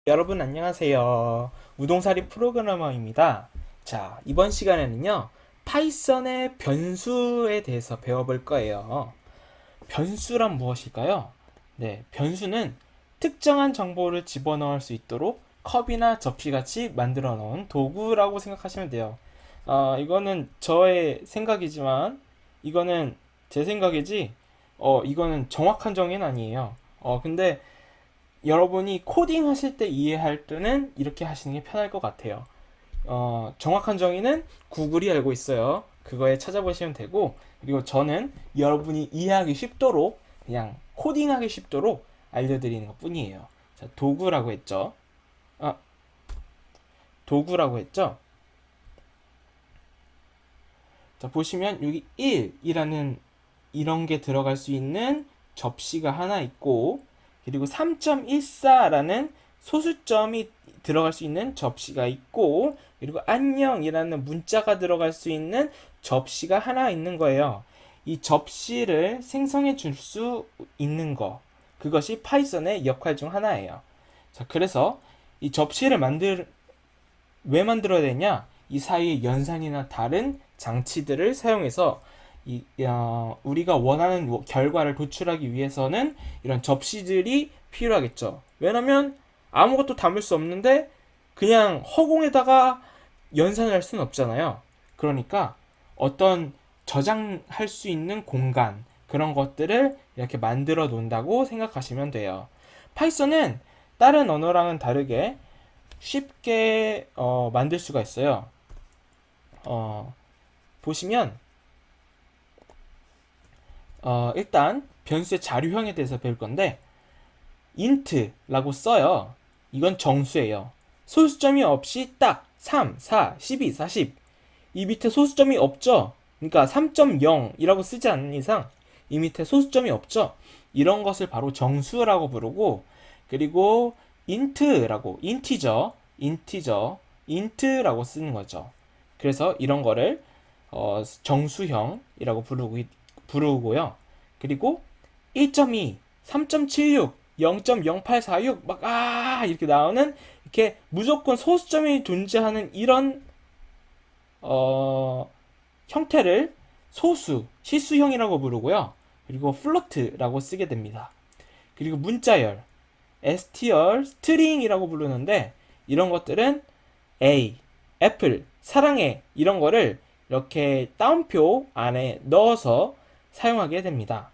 여러분 안녕하세요. 우동사리 프로그래머입니다. 자, 이번 시간에는요. 파이썬의 변수에 대해서 배워볼 거예요. 변수란 무엇일까요? 네, 변수는 특정한 정보를 집어넣을 수 있도록 컵이나 접시같이 만들어 놓은 도구라고 생각하시면 돼요. 이거는 저의 생각이지만 이거는 제 생각이지 이거는 정확한 정의는 아니에요. 근데 여러분이 코딩 하실 때 이해할 때는 이렇게 하시는 게 편할 것 같아요. 정확한 정의는 구글이 알고 있어요. 그거에 찾아보시면 되고, 그리고 저는 여러분이 이해하기 쉽도록, 그냥 코딩하기 쉽도록 알려드리는 것 뿐이에요. 자, 도구라고 했죠. 아, 도구라고 했죠. 자, 보시면 여기 1이라는 이런 게 들어갈 수 있는 접시가 하나 있고, 그리고 3.14라는 소수점이 들어갈 수 있는 접시가 있고, 그리고 안녕이라는 문자가 들어갈 수 있는 접시가 하나 있는 거예요. 이 접시를 생성해 줄 수 있는 거, 그것이 파이썬의 역할 중 하나예요. 자, 그래서 이 접시를 왜 만들어야 되냐? 이 사이의 연산이나 다른 장치들을 사용해서 우리가 원하는 결과를 도출하기 위해서는 이런 접시들이 필요하겠죠. 왜냐면 아무것도 담을 수 없는데 그냥 허공에다가 연산을 할 수는 없잖아요. 그러니까 어떤 저장할 수 있는 공간, 그런 것들을 이렇게 만들어 놓는다고 생각하시면 돼요. 파이썬은 다른 언어랑은 다르게 쉽게 만들 수가 있어요. 보시면 일단 변수의 자료형에 대해서 배울 건데 int라고 써요. 이건 정수예요. 소수점이 없이 딱 3, 4, 12, 40. 이 밑에 소수점이 없죠. 그러니까 3.0이라고 쓰지 않는 이상 이 밑에 소수점이 없죠. 이런 것을 바로 정수라고 부르고, 그리고 인트라고 쓰는 거죠. 그래서 이런 거를 정수형이라고 부르고요. 그리고 1.2, 3.76, 0.0846 막 이렇게 나오는, 이렇게 무조건 소수점이 존재하는 이런 어, 형태를 시수형이라고 부르고요. 그리고 플로트라고 쓰게 됩니다. 그리고 문자열, str, 스트링이라고 부르는데, 이런 것들은 A, 애플, 사랑해, 이런 거를 이렇게 따옴표 안에 넣어서 사용하게 됩니다.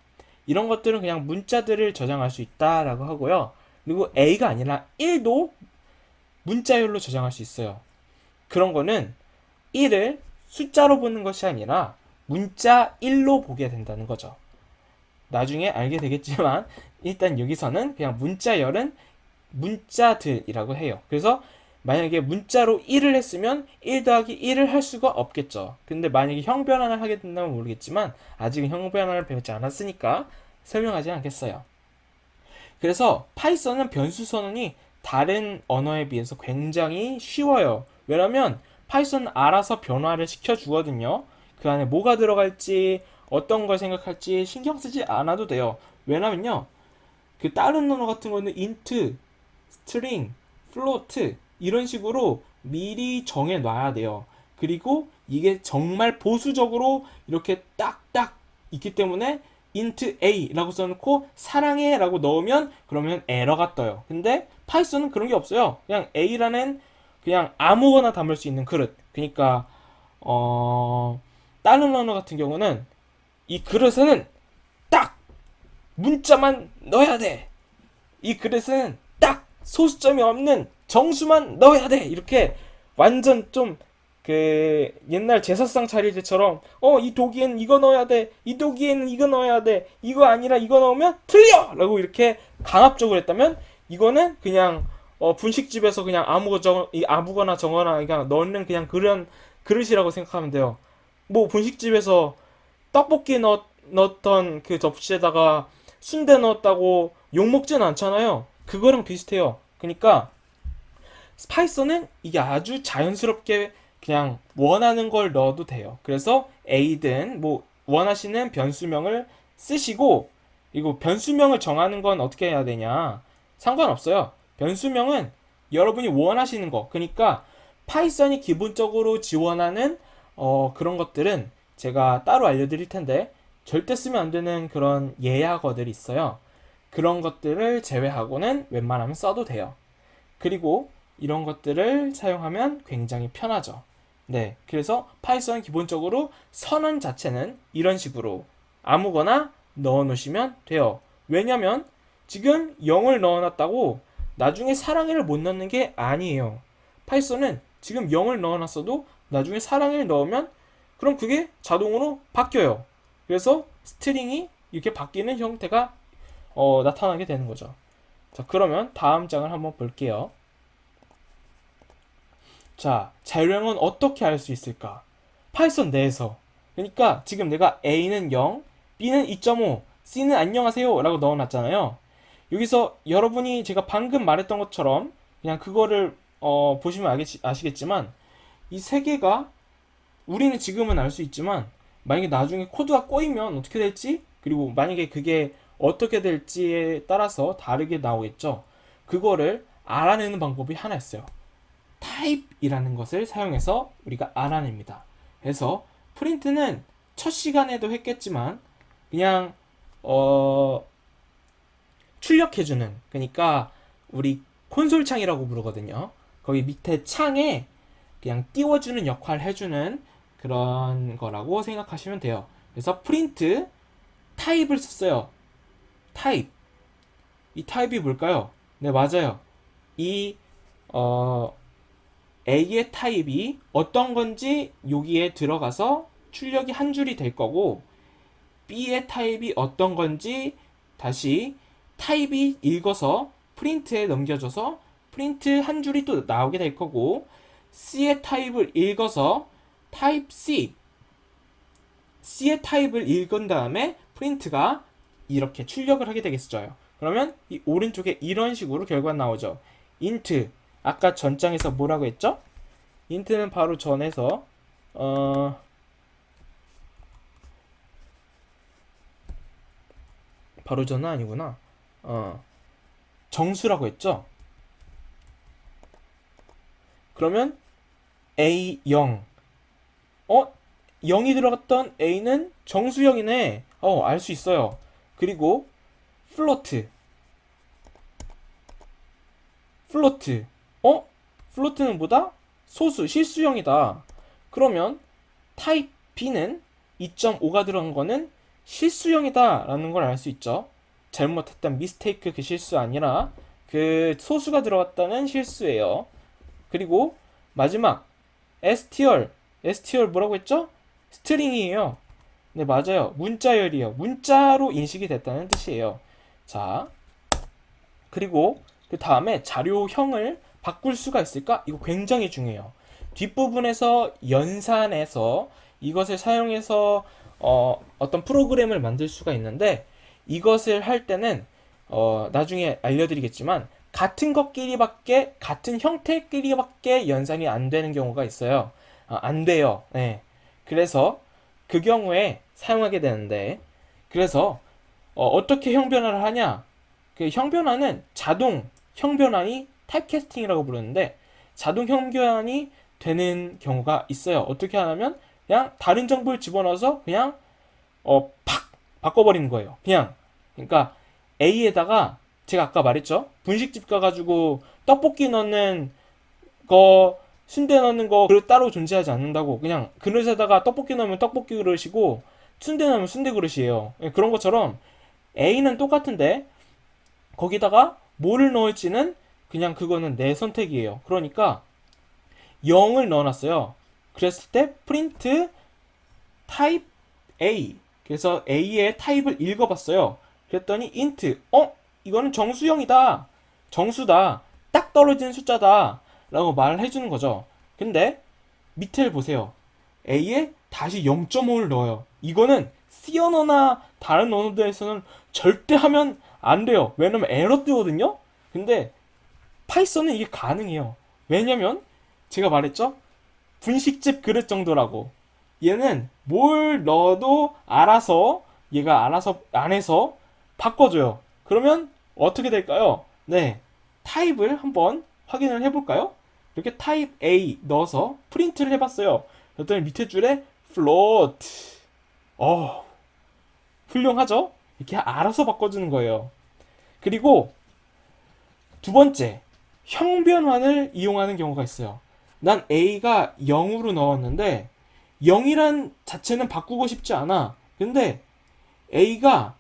이런 것들은 그냥 문자들을 저장할 수 있다라고 하고요. 그리고 A가 아니라 1도 문자열로 저장할 수 있어요. 그런 거는 1을 숫자로 보는 것이 아니라 문자 1로 보게 된다는 거죠. 나중에 알게 되겠지만 일단 여기서는 그냥 문자열은 문자들이라고 해요. 그래서 만약에 문자로 1을 했으면 1 더하기 1을 할 수가 없겠죠. 근데 만약에 형변환을 하게 된다면 모르겠지만 아직은 형변환을 배우지 않았으니까 설명하지 않겠어요. 그래서 파이썬은 변수 선언이 다른 언어에 비해서 굉장히 쉬워요. 왜냐면 파이썬은 알아서 변화를 시켜주거든요. 그 안에 뭐가 들어갈지, 어떤 걸 생각할지 신경 쓰지 않아도 돼요. 왜냐면요, 그 다른 언어 같은 거는 int, string, float 이런 식으로 미리 정해 놔야 돼요. 그리고 이게 정말 보수적으로 이렇게 딱딱 있기 때문에 int a라고 써놓고 사랑해라고 넣으면 그러면 에러가 떠요. 근데 파이썬은 그런 게 없어요. 그냥 a라는 그냥 아무거나 담을 수 있는 그릇. 그러니까 다른 언어 같은 경우는 이 그릇에는 딱 문자만 넣어야 돼. 이 그릇은 딱 소수점이 없는 정수만 넣어야 돼. 이렇게 완전 좀 그 옛날 제사상 차릴 때처럼 이 도기에는 이거 넣어야 돼. 이 도기에는 이거 넣어야 돼. 이거 아니라 이거 넣으면 틀려! 라고 이렇게 강압적으로 했다면, 이거는 그냥 분식집에서 그냥 아무거나 정거나 그냥 넣는 그냥 그런 그릇이라고 생각하면 돼요. 뭐 분식집에서 떡볶이 넣었던 그 접시에다가 순대 넣었다고 욕먹진 않잖아요. 그거랑 비슷해요. 그러니까 파이썬은 이게 아주 자연스럽게 그냥 원하는 걸 넣어도 돼요. 그래서 A든 뭐 원하시는 변수명을 쓰시고, 그리고 변수명을 정하는 건 어떻게 해야 되냐? 상관없어요. 변수명은 여러분이 원하시는 거. 그러니까 파이썬이 기본적으로 지원하는 그런 것들은 제가 따로 알려드릴 텐데 절대 쓰면 안 되는 그런 예약어들이 있어요. 그런 것들을 제외하고는 웬만하면 써도 돼요. 그리고 이런 것들을 사용하면 굉장히 편하죠. 네, 그래서 파이썬 기본적으로 선언 자체는 이런 식으로 아무거나 넣어 놓으시면 돼요. 왜냐면 지금 0을 넣어 놨다고 나중에 사랑해를 못 넣는 게 아니에요. 파이썬은 지금 0을 넣어 놨어도 나중에 사랑해를 넣으면 그럼 그게 자동으로 바뀌어요. 그래서 스트링이 이렇게 바뀌는 형태가 나타나게 되는 거죠. 자, 그러면 다음 장을 한번 볼게요. 자, 자율형은 어떻게 할 수 있을까? 파이썬 내에서. 그러니까 지금 내가 A는 0, B는 2.5, C는 안녕하세요 라고 넣어놨잖아요. 여기서 여러분이 제가 방금 말했던 것처럼 그냥 그거를 보시면 아시겠지만 이 세 개가 우리는 지금은 알 수 있지만 만약에 나중에 코드가 꼬이면 어떻게 될지 그리고 만약에 그게 어떻게 될지에 따라서 다르게 나오겠죠. 그거를 알아내는 방법이 하나 있어요. 타입이라는 것을 사용해서 우리가 알아냅니다. 그래서 프린트는 첫 시간에도 했겠지만 그냥 출력해주는 그러니까 우리 콘솔 창이라고 부르거든요. 거기 밑에 창에 그냥 띄워주는 역할을 해주는 그런 거라고 생각하시면 돼요. 그래서 프린트 타입을 썼어요. 타입. 이 타입이 뭘까요? 네, 맞아요. 이 A의 타입이 어떤 건지 여기에 들어가서 출력이 한 줄이 될 거고 B의 타입이 어떤 건지 다시 타입이 읽어서 프린트에 넘겨줘서 프린트 한 줄이 또 나오게 될 거고 C의 타입을 읽어서 타입 C의 타입을 읽은 다음에 프린트가 이렇게 출력을 하게 되겠어요. 그러면 이 오른쪽에 이런 식으로 결과가 나오죠. int 아까 전장에서 뭐라고 했죠? int는 바로 전에서 바로 전은 아니구나. 정수라고 했죠? 그러면 A0 0이 들어갔던 A는 정수형이네. 알 수 있어요. 그리고 플로트 플로트는 뭐다? 소수, 실수형이다. 그러면 타입 B는 2.5가 들어간 거는 실수형이다 라는 걸 알 수 있죠. 잘못했던 미스테이크 그 실수 아니라 그 소수가 들어갔다는 실수예요. 그리고 마지막 str 뭐라고 했죠? 스트링이에요. 네, 맞아요. 문자열이에요. 문자로 인식이 됐다는 뜻이에요. 자, 그리고 그 다음에 자료형을 바꿀 수가 있을까? 이거 굉장히 중요해요. 뒷부분에서 연산해서 이것을 사용해서 어떤 프로그램을 만들 수가 있는데 이것을 할 때는 나중에 알려드리겠지만 같은 형태끼리밖에 연산이 안 되는 경우가 있어요. 안 돼요. 네. 그래서 그 경우에 사용하게 되는데 그래서 어떻게 형변화를 하냐? 그 형변화는 자동 형변환이 타입캐스팅이라고 부르는데 자동 형변환이 되는 경우가 있어요. 어떻게 하냐면 그냥 다른 정보를 집어넣어서 그냥 팍 바꿔버리는 거예요. 그냥 그러니까 A에다가 제가 아까 말했죠. 분식집 가가지고 떡볶이 넣는 거 순대 넣는 거 그릇 따로 존재하지 않는다고 그냥 그릇에다가 떡볶이 넣으면 떡볶이 그릇이고 순대 넣으면 순대 그릇이에요. 그런 것처럼 A는 똑같은데 거기다가 뭐를 넣을지는 그냥 그거는 내 선택이에요. 그러니까 0을 넣어놨어요. 그랬을 때 print type A 그래서 A의 타입을 읽어봤어요. 그랬더니 int 이거는 정수형이다. 정수다. 딱 떨어지는 숫자다. 라고 말을 해주는 거죠. 근데 밑에를 보세요. A에 다시 0.5를 넣어요. 이거는 C 언어나 다른 언어들에서는 절대 하면 안 돼요. 왜냐면 에러 뜨거든요. 근데 파이썬은 이게 가능해요. 왜냐면 제가 말했죠. 분식집 그릇 정도라고. 얘는 뭘 넣어도 얘가 알아서 안에서 바꿔줘요. 그러면 어떻게 될까요? 네, 타입을 한번 확인을 해볼까요? 이렇게 타입 A 넣어서 프린트를 해봤어요. 그랬더니 밑에 줄에 float. 훌륭하죠? 이렇게 알아서 바꿔주는 거예요. 그리고 두 번째, 형변환을 이용하는 경우가 있어요. 난 A가 0으로 넣었는데 0이란 자체는 바꾸고 싶지 않아. 근데 A가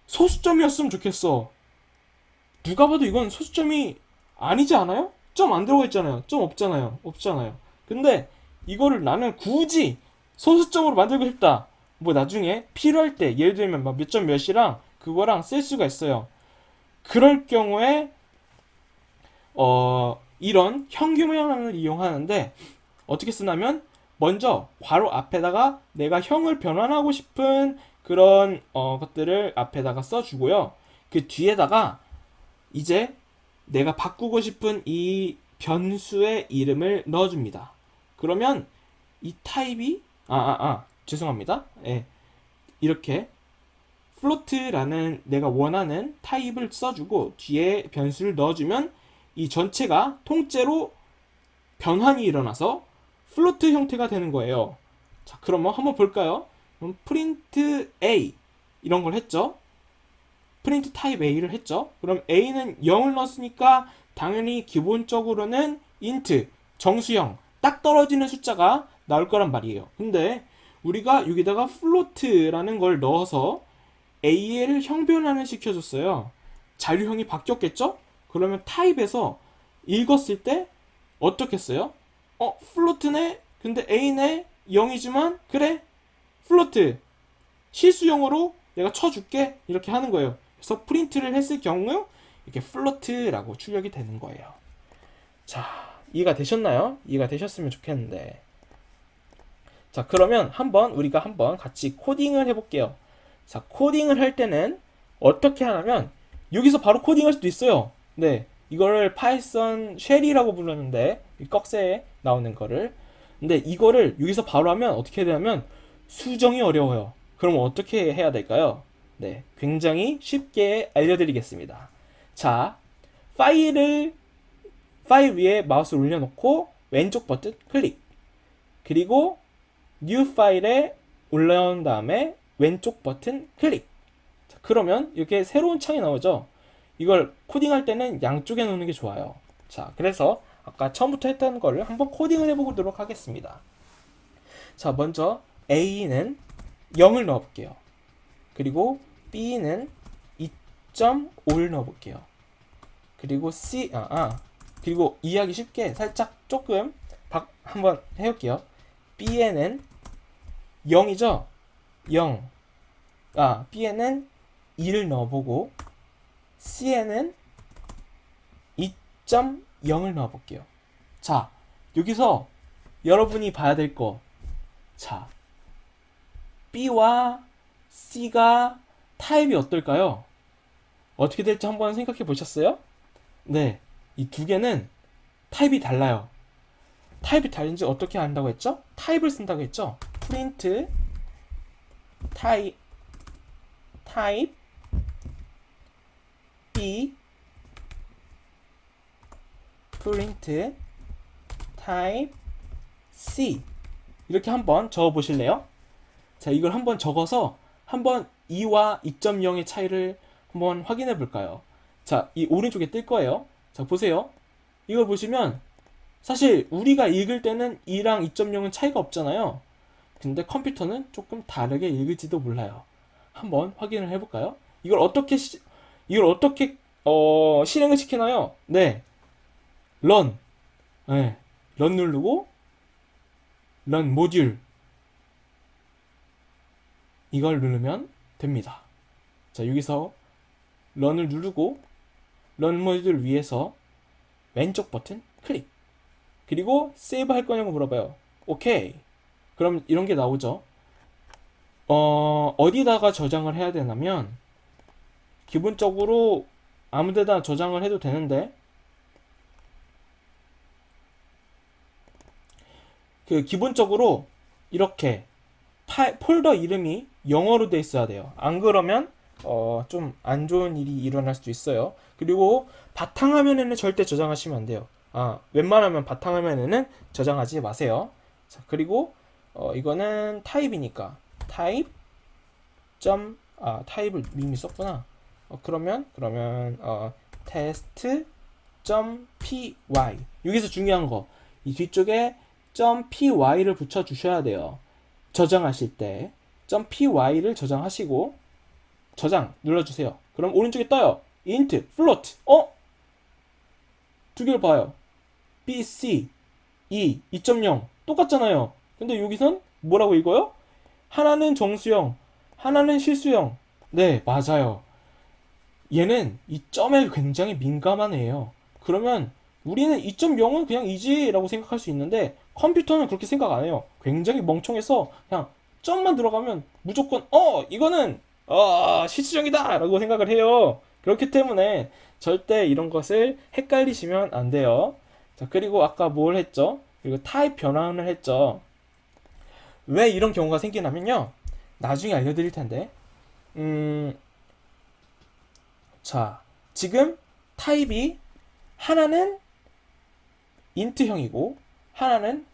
소수점이었으면 좋겠어. 누가 봐도 이건 소수점이 아니지 않아요? 점 안 들어가 있잖아요. 점 없잖아요. 없잖아요. 근데 이거를 나는 굳이 소수점으로 만들고 싶다. 뭐 나중에 필요할 때 예를 들면 몇 점 몇이랑 그거랑 쓸 수가 있어요. 그럴 경우에 이런 형규명을 이용하는데 어떻게 쓰냐면 먼저 괄호 앞에다가 내가 형을 변환하고 싶은 그런 것들을 앞에다가 써주고요. 그 뒤에다가 이제 내가 바꾸고 싶은 이 변수의 이름을 넣어줍니다. 그러면 이 타입이 죄송합니다. 예, 이렇게 float라는 내가 원하는 타입을 써주고 뒤에 변수를 넣어주면 이 전체가 통째로 변환이 일어나서 플로트 형태가 되는 거예요. 자, 그러면 한번 볼까요? 그럼 프린트 A 이런 걸 했죠. 프린트 타입 A를 했죠. 그럼 A는 0을 넣었으니까 당연히 기본적으로는 int 정수형 딱 떨어지는 숫자가 나올 거란 말이에요. 근데 우리가 여기다가 float라는 걸 넣어서 A를 형변환을 시켜줬어요. 자료형이 바뀌었겠죠? 그러면 타입에서 읽었을 때 어떻겠어요? 플로트네? 근데 A네? 0이지만 그래? 플로트 실수형으로 내가 쳐줄게 이렇게 하는 거예요. 그래서 프린트를 했을 경우 이렇게 플로트라고 출력이 되는 거예요. 자, 이해가 되셨나요? 이해가 되셨으면 좋겠는데. 자, 그러면 우리가 한번 같이 코딩을 해볼게요. 자, 코딩을 할 때는 어떻게 하냐면 여기서 바로 코딩할 수도 있어요. 네, 이거를 파이썬 쉘이라고 부르는데 이 꺽쇠에 나오는 거를. 근데 이거를 여기서 바로 하면 어떻게 되냐면 수정이 어려워요. 그럼 어떻게 해야 될까요? 네, 굉장히 쉽게 알려드리겠습니다. 자, 파일 위에 마우스를 올려놓고 왼쪽 버튼 클릭. 그리고 뉴 파일에 올라온 다음에 왼쪽 버튼 클릭. 자, 그러면 이렇게 새로운 창이 나오죠. 이걸 코딩할 때는 양쪽에 놓는 게 좋아요. 자, 그래서 아까 처음부터 했던 거를 한번 코딩을 해보도록 하겠습니다. 자, 먼저 A는 0을 넣어볼게요. 그리고 B는 2.5를 넣어볼게요. 그리고 그리고 이해하기 쉽게 살짝 조금 한번 해볼게요. B에는 0이죠? 0. B에는 2를 넣어보고 C에는 2.0을 넣어볼게요. 자, 여기서 여러분이 봐야 될 거. 자, B와 C가 타입이 어떨까요? 어떻게 될지 한번 생각해 보셨어요? 네, 이 두 개는 타입이 달라요. 타입이 다른지 어떻게 한다고 했죠? 타입을 쓴다고 했죠? 프린트 타입 B 프린트 타입 C 이렇게 한번 적어 보실래요? 자, 이걸 한번 적어서 한번 2와 2.0의 차이를 한번 확인해 볼까요? 자, 이 오른쪽에 뜰 거예요. 자, 보세요. 이걸 보시면 사실 우리가 읽을 때는 2랑 2.0은 차이가 없잖아요. 근데 컴퓨터는 조금 다르게 읽을지도 몰라요. 한번 확인을 해볼까요? 이걸 어떻게 실행을 시키나요? 네, run, 네, run 누르고 run 모듈 이걸 누르면 됩니다. 자, 여기서 run을 누르고 run 모듈 위에서 왼쪽 버튼 클릭. 그리고 세이브 할 거냐고 물어봐요. 오케이. 그럼 이런 게 나오죠. 어디다가 저장을 해야 되냐면 기본적으로 아무데나 저장을 해도 되는데 기본적으로 이렇게 폴더 이름이 영어로 돼 있어야 돼요. 안 그러면 좀 안 좋은 일이 일어날 수도 있어요. 그리고 바탕화면에는 절대 저장하시면 안 돼요. 웬만하면 바탕화면에는 저장하지 마세요. 자, 그리고 이거는 타입이니까 타입 타입을 이미 썼구나. 그러면 test.py 여기서 중요한 거 이 뒤쪽에 .py를 붙여 주셔야 돼요. 저장하실 때 .py를 저장하시고 저장 눌러주세요. 그럼 오른쪽에 떠요. int, float. 두 개를 봐요. b, c, 2.0 똑같잖아요. 근데 여기선 뭐라고 읽어요? 하나는 정수형, 하나는 실수형. 네, 맞아요. 얘는 이 점에 굉장히 민감한 애예요. 그러면 우리는 2.0은 그냥 이지라고 생각할 수 있는데 컴퓨터는 그렇게 생각 안 해요. 굉장히 멍청해서 그냥 점만 들어가면 무조건 이거는 실수형이다 라고 생각을 해요. 그렇기 때문에 절대 이런 것을 헷갈리시면 안 돼요. 자, 그리고 아까 뭘 했죠? 그리고 타입 변환을 했죠. 왜 이런 경우가 생기냐면요. 나중에 알려드릴 텐데. 자, 지금 타입이 하나는 인트형이고 하나는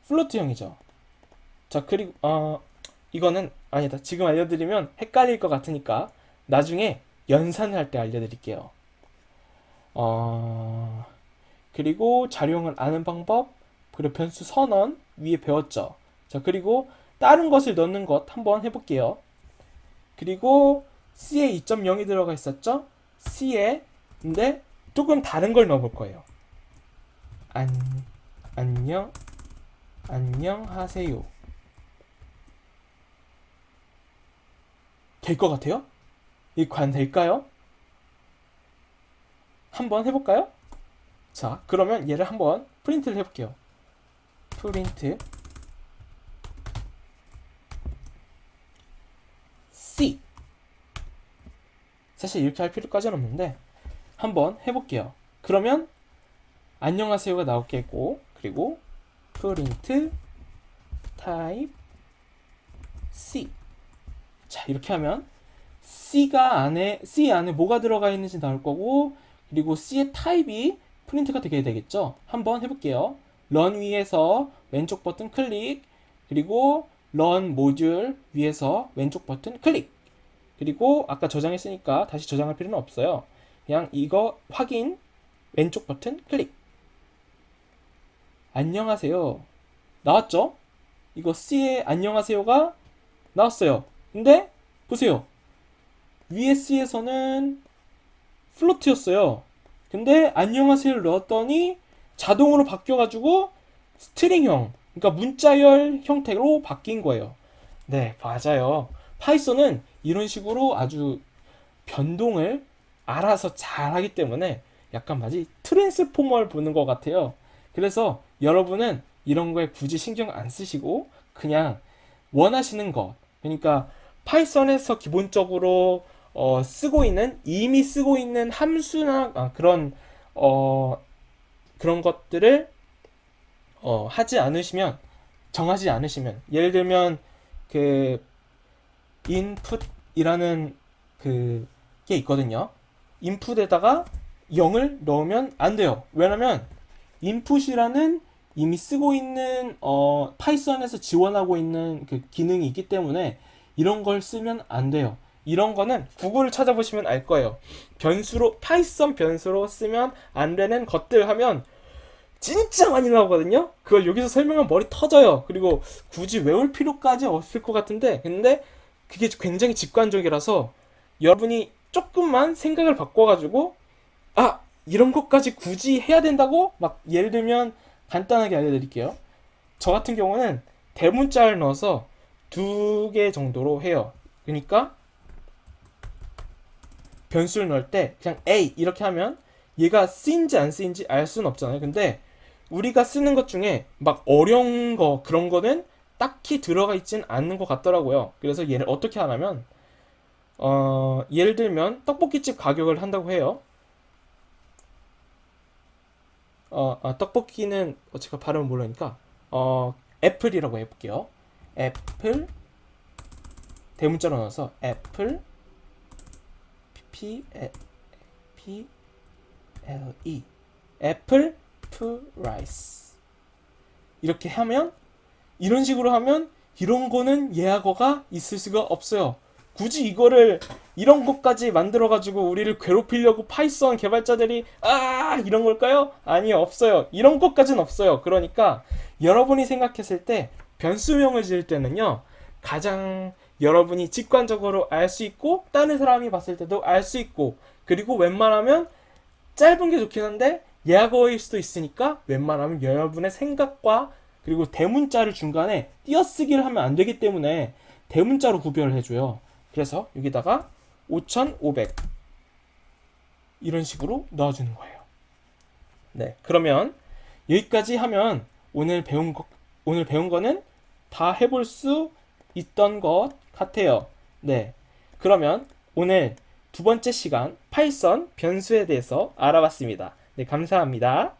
플로트형이죠. 자, 그리고 이거는 아니다. 지금 알려드리면 헷갈릴 것 같으니까 나중에 연산을 할 때 알려드릴게요. 그리고 자료형을 아는 방법, 그리고 변수 선언 위에 배웠죠. 자, 그리고 다른 것을 넣는 것 한번 해볼게요. 그리고 C에 2.0이 들어가 있었죠? C에 근데 조금 다른 걸 넣어볼 거예요. 안녕하세요. 될 것 같아요? 이 관 될까요? 한번 해볼까요? 자, 그러면 얘를 한번 프린트를 해볼게요. 프린트 C. 사실 이렇게 할 필요까지는 없는데 한번 해볼게요. 그러면 안녕하세요가 나오겠고, 그리고 프린트 타입 C. 자, 이렇게 하면 C 안에 뭐가 들어가 있는지 나올 거고, 그리고 C의 타입이 프린트가 되게 되겠죠. 한번 해볼게요. 런 위에서 왼쪽 버튼 클릭, 그리고 런 모듈 위에서 왼쪽 버튼 클릭. 그리고 아까 저장했으니까 다시 저장할 필요는 없어요. 그냥 이거 확인 왼쪽 버튼 클릭. 안녕하세요. 나왔죠? 이거 C의 안녕하세요가 나왔어요. 근데 보세요. 위에 C에서는 플로트였어요. 근데 안녕하세요를 넣었더니 자동으로 바뀌어가지고 스트링형, 그러니까 문자열 형태로 바뀐 거예요. 네, 맞아요. 파이썬은 이런 식으로 아주 변동을 알아서 잘 하기 때문에 약간 마치 트랜스포머를 보는 것 같아요. 그래서 여러분은 이런 거에 굳이 신경 안 쓰시고 그냥 원하시는 것, 그러니까 파이썬에서 기본적으로 이미 쓰고 있는 함수나 그런 것들을 정하지 않으시면, 예를 들면 그 input이라는 그게 있거든요. input에다가 0을 넣으면 안 돼요. 왜냐면 input이라는 이미 쓰고 있는 파이썬에서 지원하고 있는 그 기능이 있기 때문에 이런 걸 쓰면 안 돼요. 이런 거는 구글을 찾아보시면 알 거예요. 파이썬 변수로 쓰면 안 되는 것들 하면 진짜 많이 나오거든요. 그걸 여기서 설명하면 머리 터져요. 그리고 굳이 외울 필요까지 없을 것 같은데, 근데 그게 굉장히 직관적이라서 여러분이 조금만 생각을 바꿔가지고 이런 것까지 굳이 해야 된다고 막 예를 들면 간단하게 알려드릴게요. 저 같은 경우는 대문자를 넣어서 2개 정도로 해요. 그러니까 변수를 넣을 때 그냥 A 이렇게 하면 얘가 쓰인지 안 쓰인지 알 수는 없잖아요. 근데 우리가 쓰는 것 중에 막 어려운 거 그런 거는 딱히 들어가 있진 않는 것 같더라고요. 그래서 얘를 어떻게 하냐면 예를 들면 떡볶이집 가격을 한다고 해요. 떡볶이는 제가 발음을 모르니까 애플이라고 해볼게요. 애플 대문자로 넣어서 애플 P L E 애플 프라이스. 이렇게 하면, 이런 식으로 하면 이런 거는 예약어가 있을 수가 없어요. 굳이 이거를 이런 것까지 만들어 가지고 우리를 괴롭히려고 파이썬 개발자들이 이런 걸까요? 아니요, 없어요. 이런 것까지는 없어요. 그러니까 여러분이 생각했을 때 변수명을 지을 때는요, 가장 여러분이 직관적으로 알 수 있고 다른 사람이 봤을 때도 알 수 있고, 그리고 웬만하면 짧은 게 좋긴 한데 예약어일 수도 있으니까 웬만하면 여러분의 생각과 그리고 대문자를 중간에 띄어쓰기를 하면 안 되기 때문에 대문자로 구별을 해줘요. 그래서 여기다가 5500 이런 식으로 넣어주는 거예요. 네, 그러면 여기까지 하면 오늘 배운 거는 다 해볼 수 있던 것 같아요. 네, 그러면 오늘 두 번째 시간 파이썬 변수에 대해서 알아봤습니다. 네, 감사합니다.